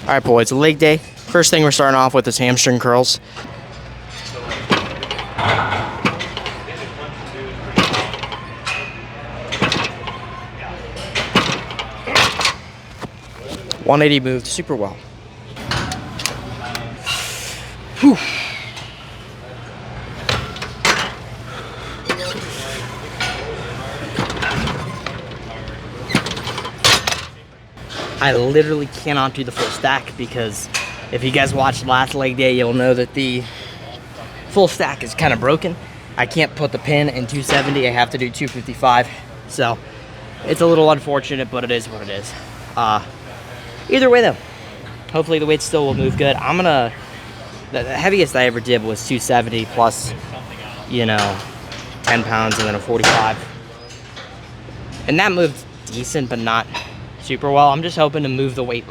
All right, boys, leg day. First thing we're starting off with is hamstring curls. $180 moved super well. Whew. I literally cannot do the full stack because if you guys watched last leg day, you'll know that the full stack is kind of broken. I can't put the pin in 270. I have to do 255. So it's a little unfortunate, but it is what it is. Either way though, hopefully the weight still will move good. The heaviest I ever did was 270 plus, 10 pounds and then a 45. And that moved decent, but not super well. I'm just hoping to move the weight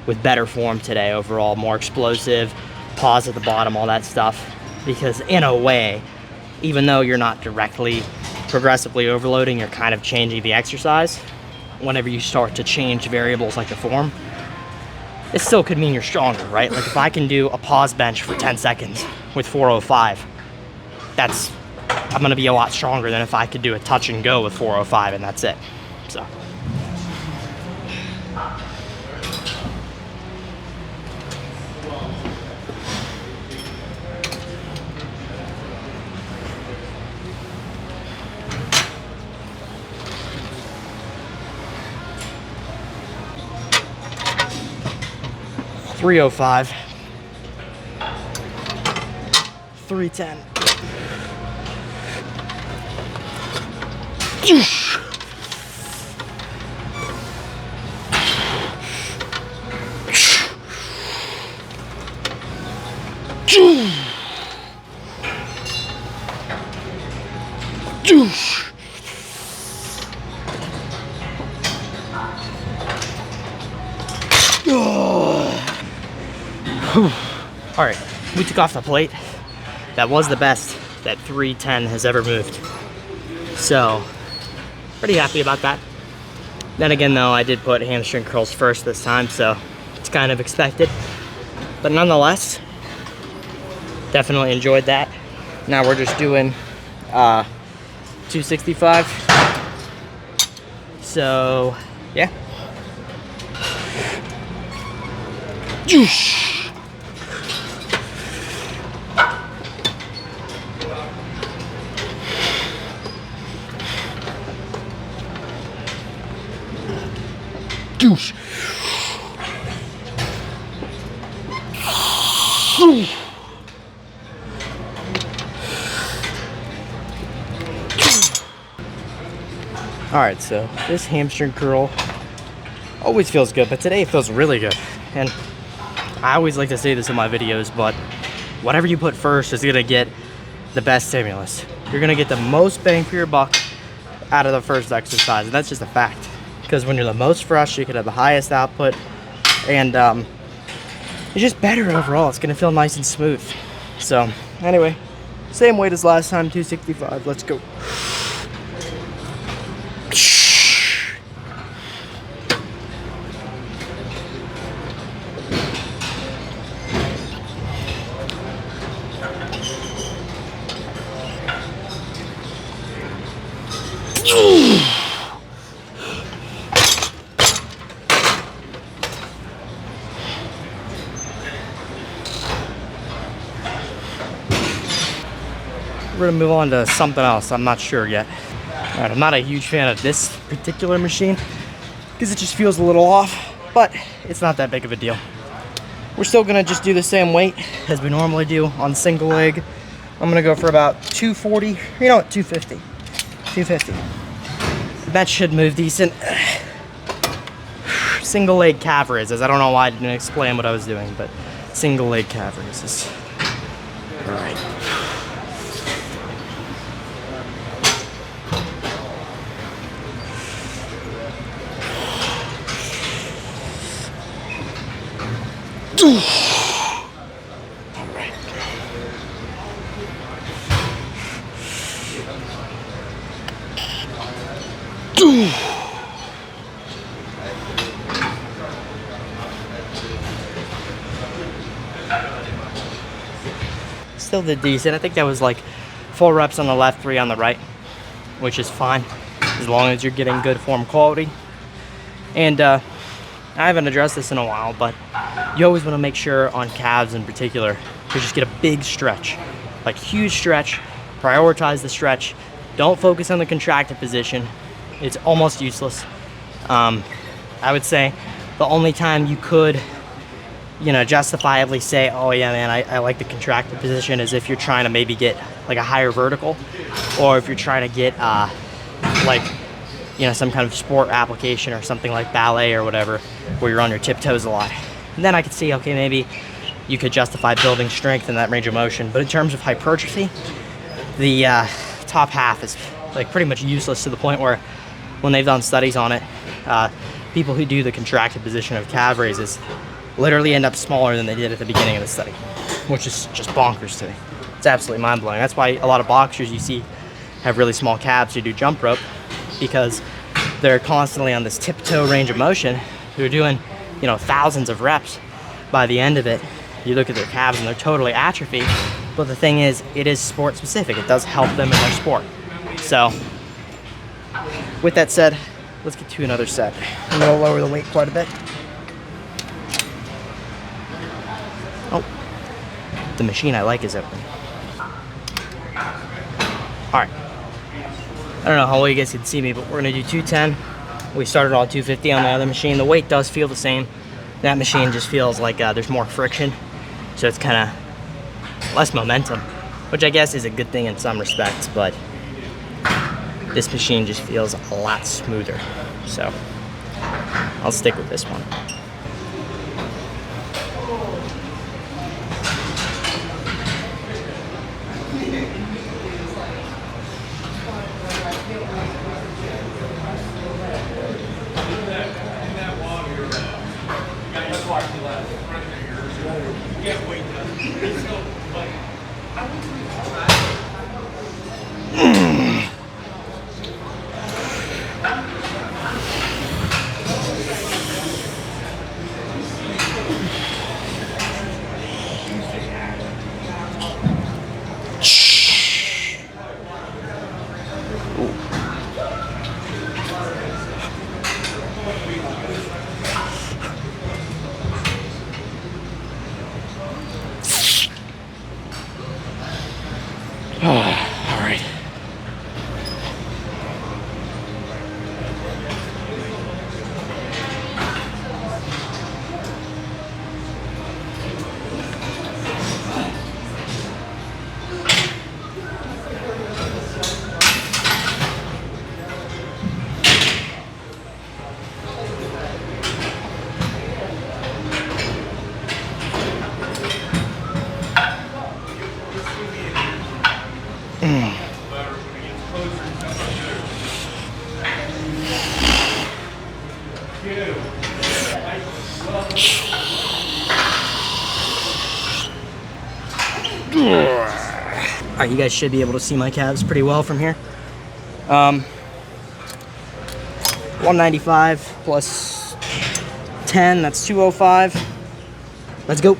with better form today overall, more explosive, pause at the bottom, all that stuff. Because in a way, even though you're not directly progressively overloading, you're kind of changing the exercise. Whenever you start to change variables like the form, it still could mean you're stronger, right? Like if I can do a pause bench for 10 seconds with 405, I'm gonna be a lot stronger than if I could do a touch and go with 405 and that's it. So. $305, $310. All right, we took off the plate. That was the best that 310 has ever moved. So, pretty happy about that. Then again though, I did put hamstring curls first this time, so it's kind of expected. But nonetheless, definitely enjoyed that. Now we're just doing 265. So, yeah. Alright, so this hamstring curl always feels good, but today it feels really good. And I always like to say this in my videos, but whatever you put first is gonna get the best stimulus. You're gonna get the most bang for your buck out of the first exercise, and that's just a fact. Because when you're the most fresh, you can have the highest output, and it's just better overall. It's gonna feel nice and smooth. So anyway, same weight as last time, 265. Let's go. We're gonna move on to something else. I'm not sure yet. All right, I'm not a huge fan of this particular machine because it just feels a little off, but it's not that big of a deal. We're still gonna just do the same weight as we normally do on single leg. I'm gonna go for about 240, 250. 250. That should move decent. Single leg calf raises. I don't know why I didn't explain what I was doing, but single leg calf raises. All right. still did decent. I think that was like 4 reps on the left, 3 on the right, which is fine as long as you're getting good form quality. And I haven't addressed this in a while, but you always want to make sure on calves in particular to just get a big stretch, like huge stretch. Prioritize the stretch. Don't focus on the contracted position. It's almost useless. I would say the only time you could, you know, justifiably say, oh yeah, man, I like the contracted position, is if you're trying to maybe get like a higher vertical, or if you're trying to get like, you know, some kind of sport application or something like ballet or whatever, where you're on your tiptoes a lot. And then I could see, okay, maybe you could justify building strength in that range of motion. But in terms of hypertrophy, the top half is like pretty much useless, to the point where when they've done studies on it, people who do the contracted position of calf raises literally end up smaller than they did at the beginning of the study, which is just bonkers to me. It's absolutely mind-blowing. That's why a lot of boxers you see have really small calves who do jump rope, because they're constantly on this tiptoe range of motion. They're doing, you know, thousands of reps. By the end of it, you look at their calves and they're totally atrophied. But the thing is, it is sport specific. It does help them in their sport. So with that said, let's get to another set. I'm gonna lower the weight quite a bit. Oh, the machine I like is open. All right. I don't know how well you guys can see me, but we're gonna do 210. We started on 250 on the other machine. The weight does feel the same. That machine just feels like there's more friction, so it's kind of less momentum, which I guess is a good thing in some respects, but this machine just feels a lot smoother. So I'll stick with this one. All right. Alright, you guys should be able to see my calves pretty well from here. 195 plus 10, that's 205. Let's go.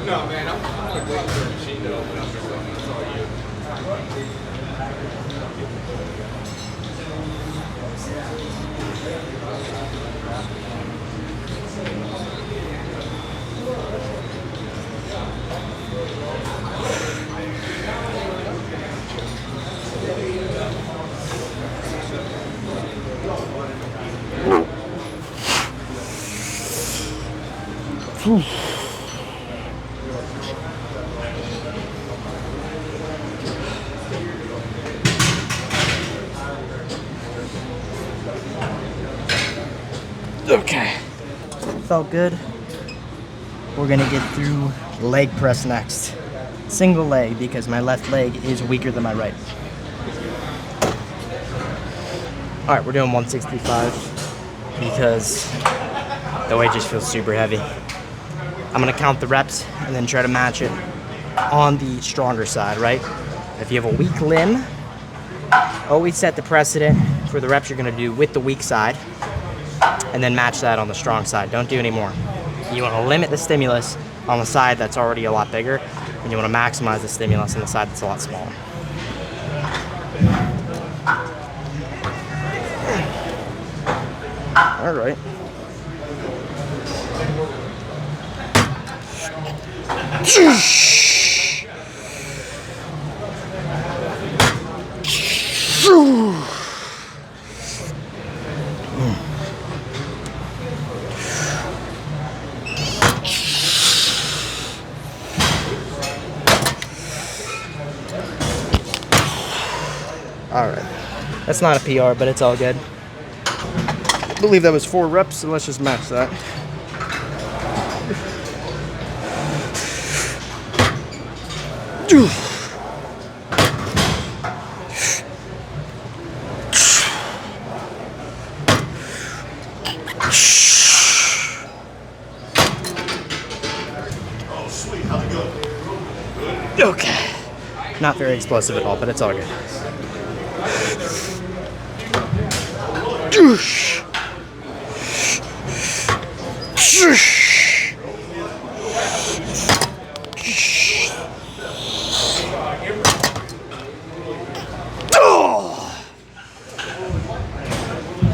No, man, I'm like waiting for a machine to open up or something. That's all you. Okay, felt good. We're gonna get through leg press next. Single leg because my left leg is weaker than my right. All right, we're doing 165 because the weight just feels super heavy. I'm gonna count the reps and then try to match it on the stronger side, right? If you have a weak limb, always set the precedent for the reps you're gonna do with the weak side and then match that on the strong side. Don't do any more. You wanna limit the stimulus on the side that's already a lot bigger, and you wanna maximize the stimulus on the side that's a lot smaller. All right. All right. That's not a PR, but it's all good. I believe that was 4 reps, so let's just match that. Okay. Not very explosive at all, but it's all good.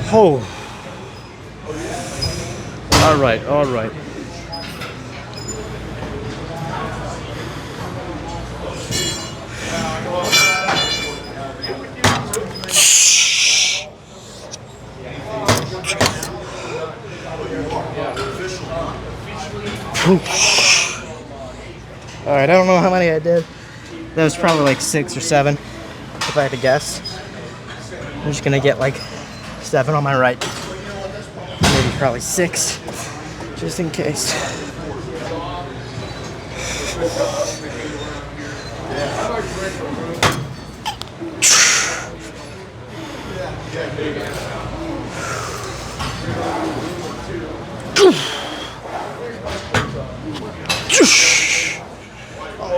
Oh. All right, all right. All right, I don't know how many I did. That was probably like 6 or 7, if I had to guess. I'm just gonna get like 7 on my right, maybe probably 6, just in case.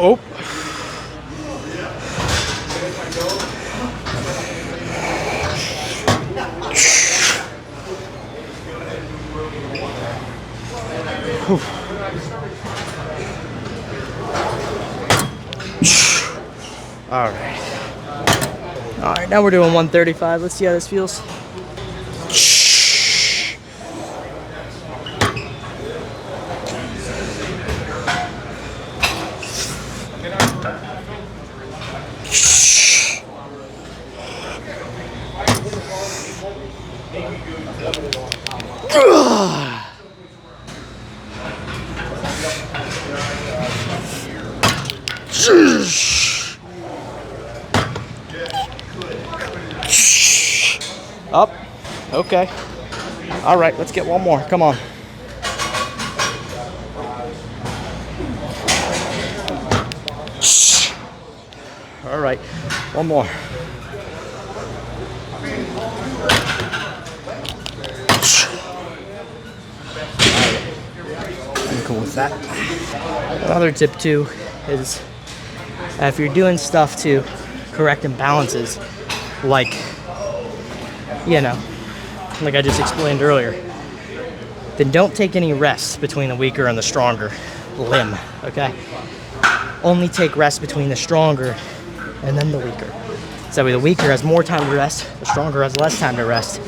Oh. All right. All right, now we're doing 135. Let's see how this feels. Up. Okay. All right, let's get one more. Come on. All right, one more. I'm cool with that. Another tip too is if you're doing stuff to correct imbalances, like, you know, like I just explained earlier, then don't take any rests between the weaker and the stronger limb, okay? Only take rests between the stronger and then the weaker. So the weaker has more time to rest, the stronger has less time to rest.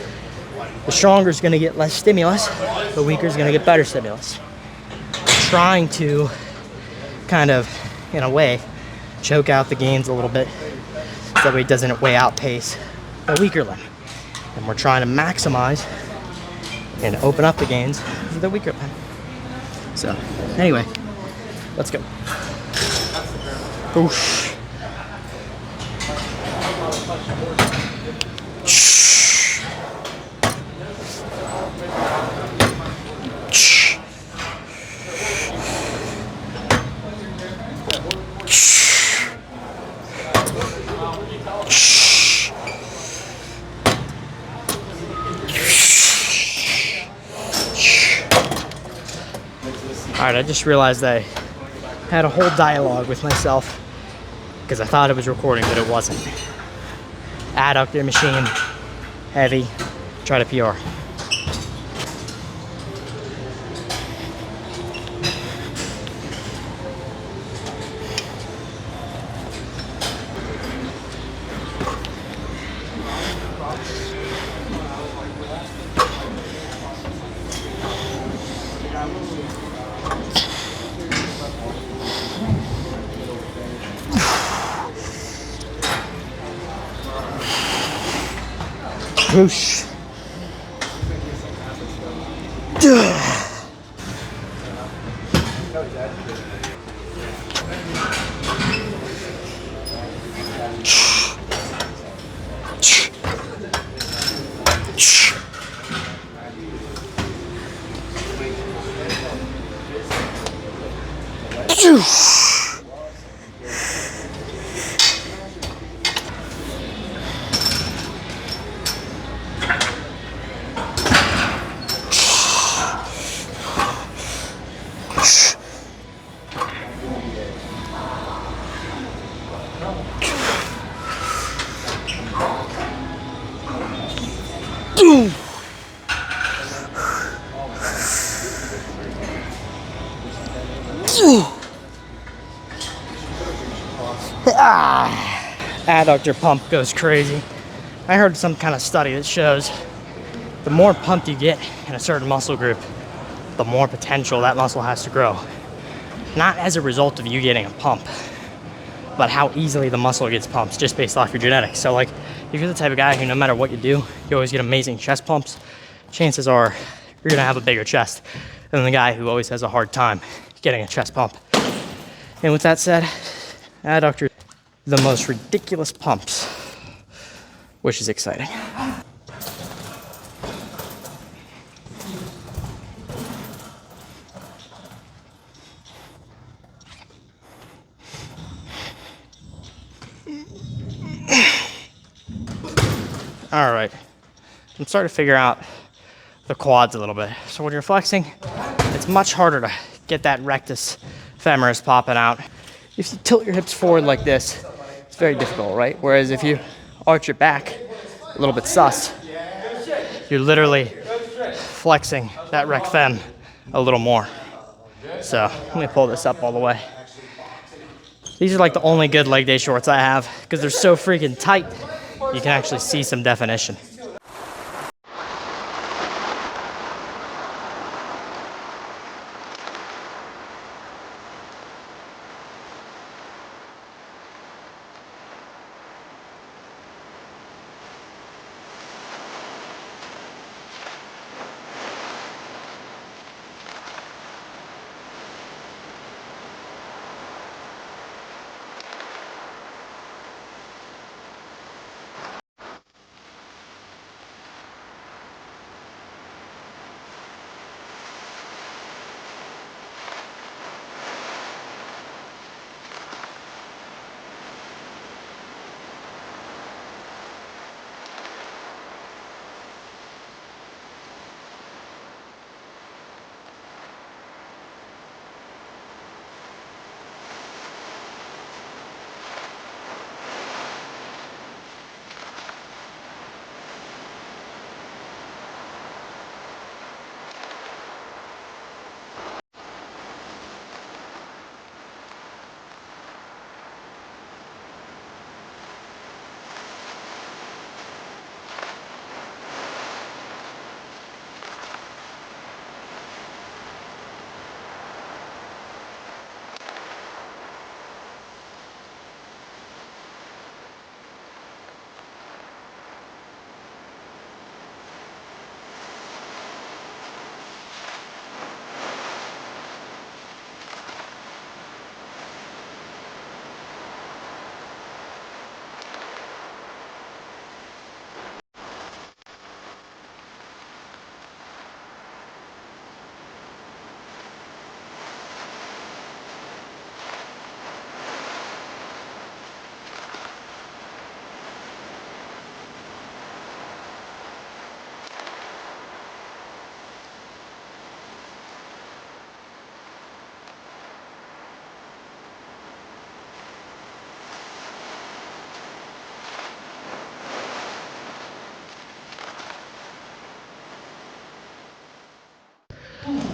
The stronger is going to get less stimulus, the weaker is going to get better stimulus. We're trying to kind of, in a way, choke out the gains a little bit so that way it doesn't way outpace a weaker limb. And we're trying to maximize and open up the gains for the weaker limb. So, anyway, let's go. Oosh. Alright, I just realized I had a whole dialogue with myself because I thought it was recording, but it wasn't. Adductor machine, heavy, try to PR. Whoosh. Adductor pump goes crazy. I heard some kind of study that shows the more pumped you get in a certain muscle group, the more potential that muscle has to grow. Not as a result of you getting a pump, but how easily the muscle gets pumped just based off your genetics. So like, if you're the type of guy who no matter what you do, you always get amazing chest pumps, chances are you're gonna have a bigger chest than the guy who always has a hard time getting a chest pump. And with that said, adductor, the most ridiculous pumps, which is exciting. All right, I'm starting to figure out the quads a little bit. So when you're flexing, it's much harder to get that rectus femoris popping out. If you tilt your hips forward like this, it's very difficult, right? Whereas if you arch your back a little bit sus, you're literally flexing that rec fem a little more. So let me pull this up all the way. These are like the only good leg day shorts I have because they're so freaking tight. You can actually see some definition.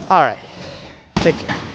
All right. Take care.